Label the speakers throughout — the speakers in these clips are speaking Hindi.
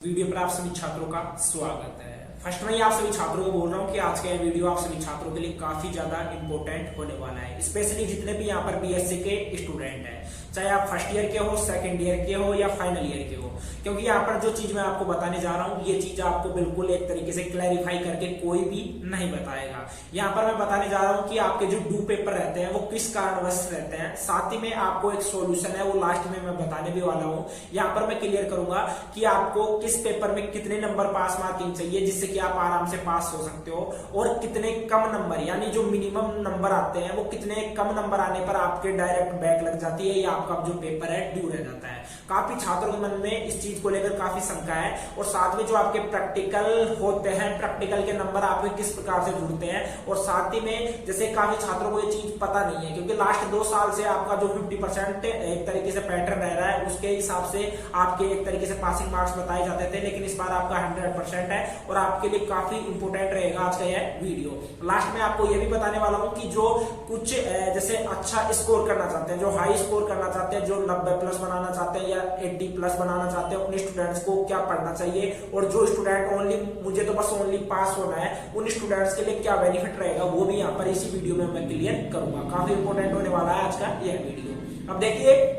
Speaker 1: वीडियो पर आप सभी छात्रों का स्वागत है। फर्स्ट में ही आप सभी छात्रों को बोल रहा हूँ कि आज का यह वीडियो आप सभी छात्रों के लिए काफी ज्यादा इंपॉर्टेंट होने वाला है, स्पेशली जितने भी यहाँ पर बीएससी के स्टूडेंट हैं, चाहे आप फर्स्ट ईयर के हो, सेकंड ईयर के हो या फाइनल ईयर के हो, क्योंकि यहाँ पर जो चीज मैं आपको बताने जा रहा हूँ ये चीज आपको बिल्कुल एक तरीके से क्लैरिफाई करके कोई भी नहीं बताएगा। यहाँ पर मैं बताने जा रहा हूँ कि आपके जो डू पेपर रहते हैं वो किस कारणवश रहते हैं, साथ ही में आपको एक सॉल्यूशन है वो लास्ट में मैं बताने भी वाला हूँ। यहाँ पर मैं क्लियर करूंगा कि आपको किस पेपर में कितने नंबर पास मार्किंग चाहिए जिससे कि आप आराम से पास हो सकते हो, और कितने कम नंबर यानी जो मिनिमम नंबर आते हैं वो कितने कम नंबर आने पर आपके डायरेक्ट बैक लग जाती है या आपका जो पेपर है ड्यू रह जाता है। काफी छात्रों के मन में इस चीज को लेकर काफी शंका है, और साथ में जो आपके प्रैक्टिकल होते हैं, प्रैक्टिकल के नंबर आपके किस प्रकार से जुड़ते हैं, और साथ ही में जैसे काफी छात्रों को ये चीज पता नहीं है क्योंकि लास्ट 2 साल से आपका जो 50% एक तरीके से पैटर्न रह रहा है उसके हिसाब से आपके एक तरीके से पासिंग मार्क्स बताए जाते थे, लेकिन इस बार आपका 100% है और आपके लिए काफी इंपोर्टेंट रहेगा आज का यह वीडियो। लास्ट में आपको यह भी बताने वाला हूं कि जो कुछ जैसे अच्छा स्कोर करना चाहते हैं, जो हाई स्कोर करना चाहते हैं, जो 90+ बनाना चाहते हैं या 80+ बनाना चाहते हैं, उन स्टूडेंट्स को क्या पढ़ना चाहिए, और जो स्टूडेंट मुझे तो बस ओनली पास होना है, उन स्टूडेंट्स के लिए क्या बेनिफिट रहेगा वो भी यहाँ पर इसी वीडियो में मैं क्लियर करूंगा। काफी इंपोर्टेंट होने वाला है आज का यह वीडियो। अब देखिए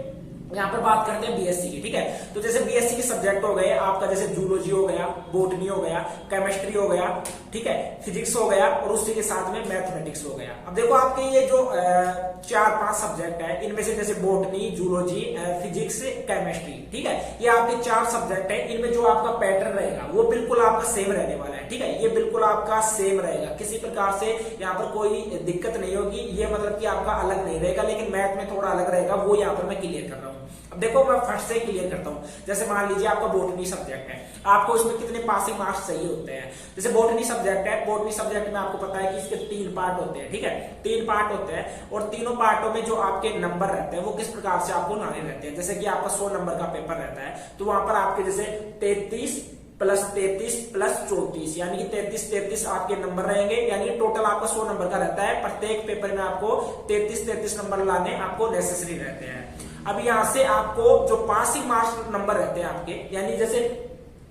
Speaker 1: यहाँ पर बात करते हैं बीएससी की, ठीक है। तो जैसे बीएससी के सब्जेक्ट हो गए आपका, जैसे जूलॉजी हो गया, बॉटनी हो गया, केमिस्ट्री हो गया, ठीक है, फिजिक्स हो गया, और उसी के साथ में मैथमेटिक्स हो गया। अब देखो आपके ये जो 4-5 सब्जेक्ट है, इनमें से जैसे बॉटनी, जूलॉजी, फिजिक्स, केमिस्ट्री, ठीक है, ये आपके 4 सब्जेक्ट है। इनमें जो आपका पैटर्न रहेगा वो बिल्कुल आपका सेम रहने वाला है, ठीक है, ये बिल्कुल आपका सेम रहेगा, किसी प्रकार से यहाँ पर कोई दिक्कत नहीं होगी, ये मतलब कि आपका अलग नहीं रहेगा, लेकिन मैथ में थोड़ा अलग रहेगा, वो यहाँ पर मैं क्लियर कर रहा हूँ। अब देखो मैं फर्स्ट से क्लियर करता हूं। जैसे मान लीजिए आपका बॉटनी सब्जेक्ट है, आपको इसमें कितने पासिंग मार्क्स चाहिए होते हैं। जैसे बॉटनी सब्जेक्ट है, बॉटनी सब्जेक्ट में आपको पता है कि इसके 3 पार्ट होते हैं, ठीक है, 3 पार्ट होते हैं, और तीनों पार्टों में जो आपके नंबर रहते हैं वो किस प्रकार से आपको लाने रहते हैं। जैसे कि आपका 100 नंबर का पेपर रहता है तो वहां पर आपके जैसे 33 + 33 + 34 यानी कि 33 आपके नंबर रहेंगे, यानी टोटल आपका 100 नंबर का रहता है। प्रत्येक पेपर में आपको 33 नंबर लाने आपको नेसेसरी रहते हैं। अब यहां से आपको जो पासिंग मार्क्स नंबर रहते हैं आपके, यानी जैसे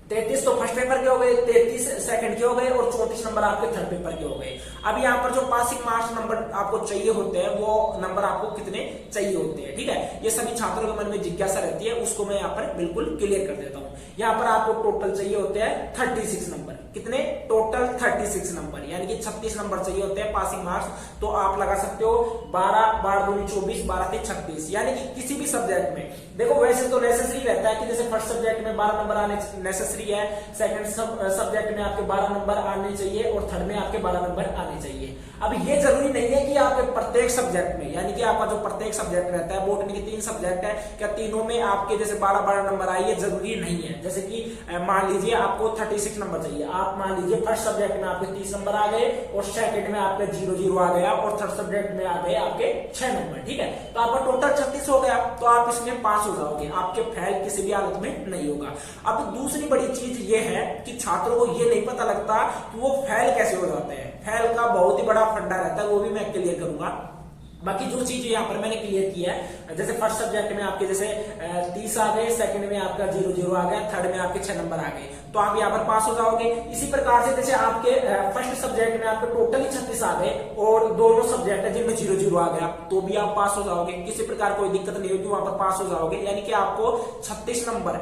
Speaker 1: 33 तो फर्स्ट पेपर के हो गए, 33 सेकंड के हो गए, और 34 नंबर आपके थर्ड पेपर के हो गए। अब यहाँ पर जो पासिंग मार्क्स नंबर आपको चाहिए होते हैं वो नंबर आपको कितने चाहिए होते हैं, ठीक है, ये सभी छात्रों के मन में जिज्ञासा रहती है, उसको मैं यहाँ पर बिल्कुल क्लियर कर देता हूँ। यहाँ पर आपको टोटल चाहिए होते हैं 36 नंबर। कितने? टोटल 36 नंबर, यानी कि 36 नंबर चाहिए होते हैं पासिंग मार्क्स। तो आप लगा सकते हो 12 12 दूनी 24, 12 से 36, यानी कि किसी भी सब्जेक्ट में देखो वैसे तो नेसेसरी रहता है कि जैसे फर्स्ट सब्जेक्ट में 12 नंबर आने नेसेसरी है, सेकंड सब्जेक्ट में आपके 12 नंबर आने चाहिए, और थर्ड में आपके 12 नंबर आने चाहिए। अब ये जरूरी नहीं है कि आपके प्रत्येक सब्जेक्ट में, यानी कि आपका जो प्रत्येक सब्जेक्ट रहता है, बॉटनी के 3 सब्जेक्ट है, क्या तीनों में आपके जैसे 12 नंबर आए, ये जरूरी नहीं है। जैसे कि मान लीजिए आपको 36 नंबर चाहिए, आप मान लीजिए फर्स्ट सब्जेक्ट में आपके 30 नंबर आ गए, और सेकंड में आपके 0 आ गया, और थर्ड सब्जेक्ट में आ गए आपके 6 नंबर, ठीक है, तो आपका टोटल 36 हो गया, तो आप इसमें पास हो जाओगे, आपके फेल किसी भी हालत में नहीं होगा। अब दूसरी बड़ी चीज ये है कि छात्रों को ये नहीं पता लगता कि वो फेल कैसे हो जाते हैं। फेल का बहुत ही बड़ा फंडा रहता है, वो भी मैं क्लियर करूंगा। बाकी जो चीज यहाँ पर मैंने क्लियर किया है, जैसे फर्स्ट सब्जेक्ट में आपके जैसे 30 आ गए, सेकंड में आपका 0 आ गया, थर्ड में आपके 6 नंबर आ गए, तो आप यहाँ पर पास हो जाओगे। इसी प्रकार से जैसे आपके फर्स्ट सब्जेक्ट में आपके टोटली 36 आ गए, और दोनों सब्जेक्ट है जिनमें 0 आ गया, तो भी आप पास हो जाओगे, किसी प्रकार कोई दिक्कत नहीं होगी, वहां पर पास हो जाओगे। यानी कि आपको 36 नंबर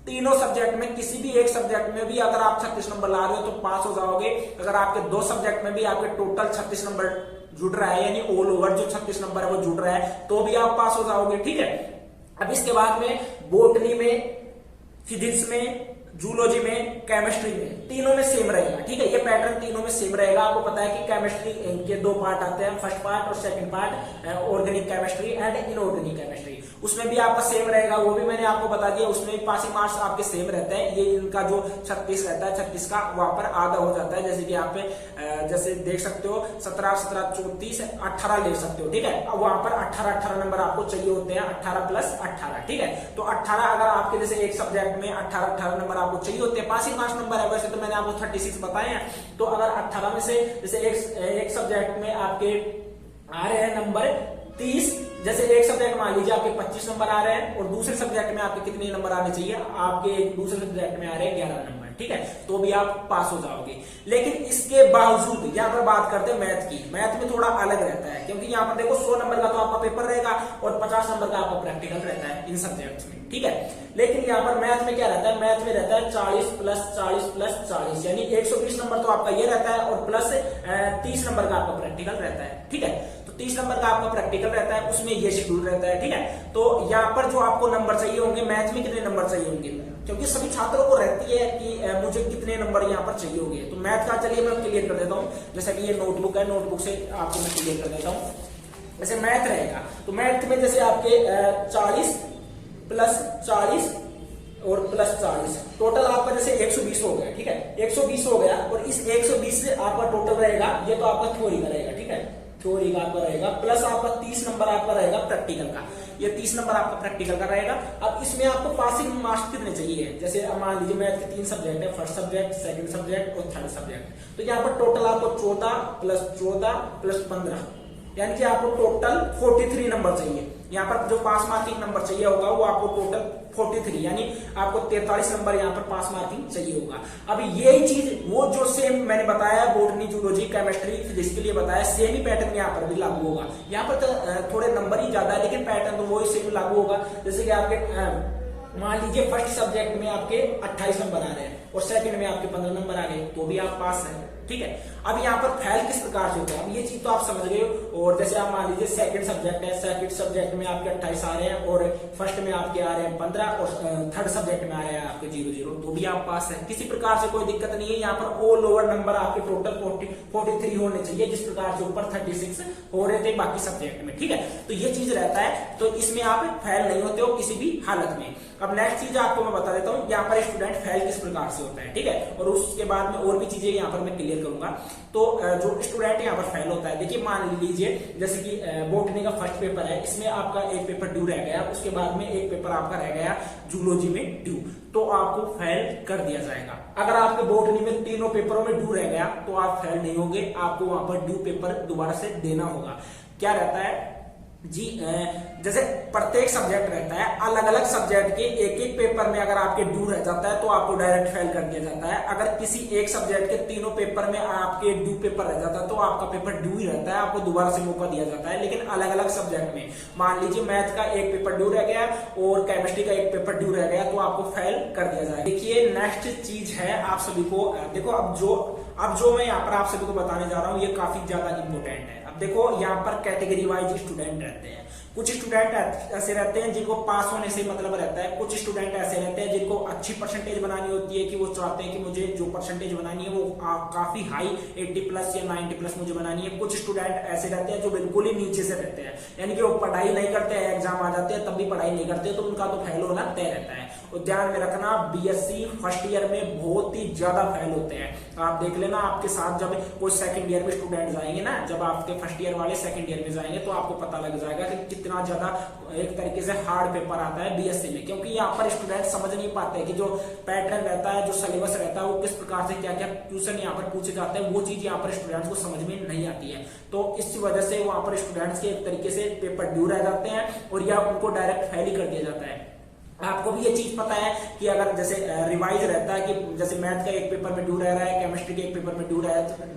Speaker 1: तीनों सब्जेक्ट में, किसी भी एक सब्जेक्ट में भी अगर आप 36 नंबर ला रहे हो तो पास हो जाओगे। अगर आपके 2 सब्जेक्ट में भी आपके टोटल 36 नंबर जुड़ रहा है, यानी ऑल ओवर जो 36 नंबर है वो जुड़ रहा है, तो भी आप पास हो जाओगे, ठीक है। अब इसके बाद में बॉटनी में, फिजिक्स में, जूलॉजी में, केमिस्ट्री में, तीनों में सेम रहेगा, ठीक है, ये पैटर्न तीनों में सेम रहेगा। आपको पता है कि केमिस्ट्री के 2 पार्ट आते हैं, फर्स्ट पार्ट और second part, organic chemistry and inorganic chemistry, उसमें भी आपका सेम रहेगा, वो भी मैंने आपको बता दिया, उसमें भी पासिंग मार्क्स आपके सेम रहते हैं। ये इनका जो 36 रहता है, 36 का वहां पर आधा हो जाता है, जैसे कि आप जैसे देख सकते हो 17 17 34 18 ले सकते हो, ठीक है। अब वहां पर 18 नंबर आपको चाहिए होते हैं, 18 + 18, ठीक है। तो 18 अगर आपके जैसे एक सब्जेक्ट में 18 नंबर आपको चाहिए होते हैं, पासिंग मार्क्स नंबर है, वैसे तो मैंने आपको 36 बताए हैं। तो अगर 18 में से जैसे एक सब्जेक्ट में आपके आ रहे हैं नंबर 30, जैसे एक सब्जेक्ट मान लीजिए आपके 25 नंबर आ रहे हैं और दूसरे सब्जेक्ट में आपके कितने नंबर आने चाहिए, आपके दूसरे सब्जेक्ट में आ रहे हैं 11 नंबर, ठीक है, तो भी आप पास हो जाओगे। लेकिन इसके बावजूद यहाँ पर बात करते हैं मैथ की, मैथ में थोड़ा अलग रहता है, क्योंकि यहाँ पर देखो 100 नंबर का तो आपका पेपर रहेगा और 50 नंबर का आपका प्रैक्टिकल रहता है इन सब्जेक्ट्स में, ठीक है। लेकिन यहाँ पर मैथ में क्या रहता है, मैथ में रहता है 40 प्लस 40 प्लस 40, यानी 120 नंबर तो आपका ये रहता है और प्लस 30 नंबर का आपका प्रैक्टिकल रहता है, ठीक है। तो 30 नंबर का आपका प्रैक्टिकल रहता है, उसमें ये शेड्यूल रहता है, ठीक है। तो यहाँ पर जो आपको नंबर चाहिए होंगे, मैथ में कितने नंबर चाहिए होंगे, क्योंकि सभी छात्रों को रहती है कि मुझे कितने नंबर यहाँ पर चाहिए होंगे। तो मैथ का चलिए मैं क्लियर कर देता हूँ, जैसा कि ये नोटबुक है, नोटबुक से आपको मैं क्लियर कर देता हूँ। जैसे मैथ रहेगा तो मैथ में जैसे आपके 40 प्लस 40 और प्लस 40, टोटल आपका जैसे 120 हो गया, ठीक है, 120 हो गया। और इस 120 से आपका टोटल रहेगा, ये तो आपका थ्योरी का रहेगा, ठीक है, थ्योरी का आपका रहेगा, प्लस आपका 30 नंबर आपका रहेगा प्रैक्टिकल का, ये 30 नंबर आपका प्रैक्टिकल का रहेगा। अब इसमें आपको पासिंग मार्क्स कितने चाहिए, जैसे मान लीजिए मैथ के 3 सब्जेक्ट है, फर्स्ट सब्जेक्ट, सेकंड सब्जेक्ट और थर्ड सब्जेक्ट, तो यहाँ पर टोटल आपको 14 प्लस 14 प्लस 15, यानी कि आपको टोटल 43 नंबर चाहिए। यहाँ पर जो पास मार्किंग नंबर चाहिए होगा वो आपको टोटल 43, यानी आपको 43 नंबर यहाँ पर पास मार्किंग चाहिए होगा। अब यही चीज वो जो सेम मैंने बताया बॉटनी, जूलॉजी, केमिस्ट्री, फिजिक्स के लिए बताया, सेम ही पैटर्न यहाँ पर भी लागू होगा। यहाँ पर तो थोड़े नंबर ही ज्यादा है, लेकिन पैटर्न तो वही सेम लागू होगा। जैसे कि आपके मान लीजिए फर्स्ट सब्जेक्ट में आपके 28 नंबर आ रहे हैं और सेकंड में आपके 15 नंबर आ गए, तो भी आप पास हैं, ठीक है। अब यहाँ पर फेल किस प्रकार से होता है, अब ये चीज तो आप समझ गए हो। और जैसे आप मान लीजिए सेकंड सब्जेक्ट है, सेकंड सब्जेक्ट में आपके 28 आ रहे हैं और फर्स्ट में आपके आ रहे हैं 15 और थर्ड सब्जेक्ट में आ रहे हैं आपके 0 तो भी आप पास हैं, किसी प्रकार से कोई दिक्कत नहीं है। यहाँ पर ऑल ओवर नंबर आपके टोटल 43 होने चाहिए, जिस प्रकार से ऊपर 36 हो रहे थे बाकी सब्जेक्ट में, ठीक है। तो ये चीज रहता है, तो इसमें आप फेल नहीं होते हो किसी भी हालत में। अब नेक्स्ट चीज आपको मैं बता देता हूँ, यहाँ पर स्टूडेंट फेल किस प्रकार से होता है, ठीक है, और उसके बाद में और भी चीजें यहाँ पर मैं क्लियर करूंगा। तो जो स्टूडेंट यहाँ पर फेल होता है, देखिए मान लीजिए जैसे कि बॉटनी का फर्स्ट पेपर है, इसमें आपका एक पेपर ड्यू रह गया, उसके बाद में एक पेपर आपका रह गया जूलॉजी में ड्यू, तो आपको फेल कर दिया जाएगा। अगर आपके बॉटनी में तीनों पेपरों में ड्यू रह गया तो आप फेल नहीं होंगे, आपको वहां पर ड्यू पेपर दोबारा से देना होगा। क्या रहता है जी, जैसे प्रत्येक सब्जेक्ट रहता है, अलग अलग सब्जेक्ट के एक एक पेपर में अगर आपके ड्यू रह जाता है तो आपको डायरेक्ट फेल कर दिया जाता है। अगर किसी एक सब्जेक्ट के तीनों पेपर में आपके ड्यू पेपर रह जाता है तो आपका पेपर ड्यू ही रहता है, आपको दोबारा से मौका दिया जाता है। लेकिन अलग अलग सब्जेक्ट में मान लीजिए मैथ का एक पेपर ड्यू रह गया और केमिस्ट्री का एक पेपर ड्यू रह गया तो आपको फेल कर दिया जाएगा। देखिए नेक्स्ट चीज है आप सभी को, देखो अब जो मैं यहाँ पर आप सभी को बताने जा रहा हूँ ये काफी ज्यादा इंपॉर्टेंट है। अब देखो यहाँ पर कैटेगरी वाइज स्टूडेंट रहते हैं, कुछ स्टूडेंट ऐसे रहते हैं जिनको पास होने से मतलब रहता है, कुछ स्टूडेंट ऐसे रहते हैं जिनको अच्छी परसेंटेज बनानी होती है, कि वो चाहते हैं कि मुझे जो परसेंटेज बनानी है वो काफी हाई 80 प्लस या 90 प्लस मुझे बनानी है। कुछ स्टूडेंट ऐसे रहते हैं जो बिल्कुल ही नीचे से रहते हैं, यानी कि वो पढ़ाई नहीं करते हैं, एग्जाम आ जाते हैं तब भी पढ़ाई नहीं करते, तो उनका तो फेल होना तय रहता है। और ध्यान में रखना बीएससी फर्स्ट ईयर में बहुत ही ज्यादा फेल होते हैं। आप देख लेना आपके साथ जब कोई सेकंड ईयर में स्टूडेंट जाएंगे ना, जब आपके फर्स्ट ईयर वाले सेकंड ईयर में जाएंगे तो आपको पता लग जाएगा कि कितना ज्यादा एक तरीके से हार्ड पेपर आता है बीएससी में, क्योंकि यहाँ पर स्टूडेंट समझ नहीं पाते कि जो पैटर्न रहता है, जो सिलेबस रहता है, वो किस प्रकार से क्या क्या क्वेश्चन यहाँ पर पूछे जाते हैं, वो चीज यहाँ पर स्टूडेंट्स को समझ में नहीं आती है। तो इस वजह से वहां पर स्टूडेंट्स के एक तरीके से पेपर ड्यू रह जाते हैं और या उनको डायरेक्ट फेल ही कर दिया जाता है। आपको भी ये चीज पता है कि अगर जैसे रिवाइज रहता है कि जैसे मैथ का एक पेपर में ड्यू रह रहा है, केमिस्ट्री के एक पेपर में ड्यू रह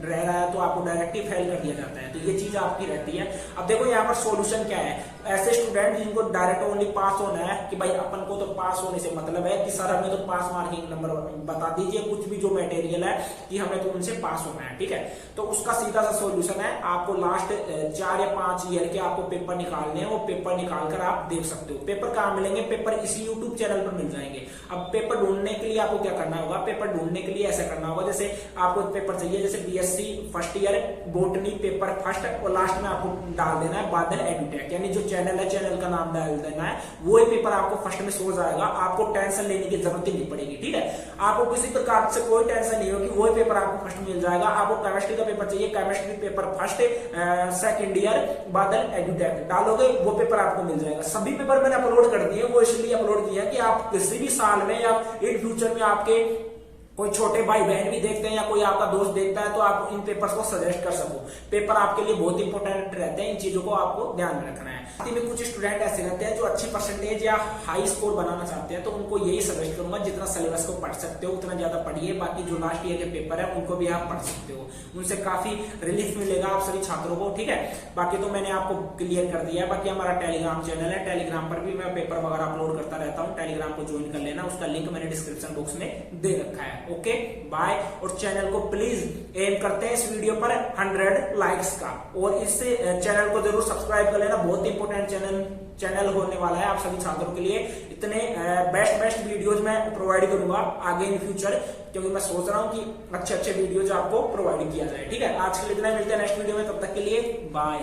Speaker 1: रहा है, तो आपको डायरेक्ट ही फेल कर दिया जाता है। तो ये चीज आपकी रहती है। अब देखो यहाँ पर सॉल्यूशन क्या है, ऐसे स्टूडेंट जिनको डायरेक्ट ओनली पास होना है कि भाई अपन को तो पास होने से मतलब है कि सर हमें तो पास मार्किंग नंबर बता दीजिए, कुछ भी जो मटेरियल है कि हमें तो उनसे पास होना है, ठीक है। तो उसका सीधा सा सॉल्यूशन है, आपको लास्ट 4 या 5 ईयर के आपको पेपर निकालने हैं, वो पेपर निकाल कर आप देख सकते हो। पेपर कहाँ मिलेंगे, पेपर इसी यूट्यूब चैनल पर मिल जाएंगे। अब पेपर ढूंढने के लिए आपको क्या करना होगा, पेपर ढूंढने के लिए ऐसा करना होगा, जैसे आपको पेपर चाहिए जैसे BSc first year botany paper first, और लास्ट में आपको डाल देना है बादल एडुटेक, यानी जो चैनल है चैनल का नाम डाल देना है, वही पेपर आपको फर्स्ट में शो जाएगा, आपको टेंशन लेने की जरूरत ही नहीं पड़ेगी, ठीक है। आपको किसी प्रकार से कोई टेंशन नहीं होगी, वही पेपर आपको फर्स्ट मिल जाएगा। आपको केमिस्ट्री का पेपर चाहिए, chemistry paper first second year बादल एडुटेक डालोगे, वो पेपर आपको मिल जाएगा। सभी पेपर मैंने अपलोड कर दिए, वो इसलिए अपलोड किया कि आप किसी भी साल में या इन फ्यूचर में आपके कोई छोटे भाई बहन भी देखते हैं या कोई आपका दोस्त देखता है तो आप इन पेपर्स को सजेस्ट कर सको। पेपर आपके लिए बहुत इंपॉर्टेंट रहते हैं, इन चीजों को आपको ध्यान में रखना है। साथ में कुछ स्टूडेंट ऐसे रहते हैं जो अच्छी परसेंटेज या हाई स्कोर बनाना चाहते हैं, तो उनको यही सजेस्ट करूंगा जितना सिलेबस को पढ़ सकते हो उतना ज्यादा पढ़िए। बाकी जो लास्ट ईयर के पेपर है उनको भी आप पढ़ सकते हो, उनसे काफी रिलीफ मिलेगा आप सभी छात्रों को, ठीक है। बाकी तो मैंने आपको क्लियर कर दिया है। बाकी हमारा टेलीग्राम चैनल है, टेलीग्राम पर भी मैं पेपर वगैरह अपलोड करता रहता हूँ, टेलीग्राम को ज्वाइन कर लेना, उसका लिंक मैंने डिस्क्रिप्शन बॉक्स में दे रखा है। Okay bye. और चैनल को प्लीज एम करते हैं इस वीडियो पर 100 लाइक्स का, और इस चैनल को जरूर सब्सक्राइब कर लेना, बहुत इंपॉर्टेंट चैनल होने वाला है आप सभी छात्रों के लिए। इतने बेस्ट वीडियोज मैं प्रोवाइड करूंगा आगे इन फ्यूचर, क्योंकि मैं सोच रहा हूं कि अच्छे वीडियोज आपको प्रोवाइड किया जाए, ठीक है। आज के लिए इतना, मिलते हैं नेक्स्ट वीडियो में, तब तक के लिए बाय।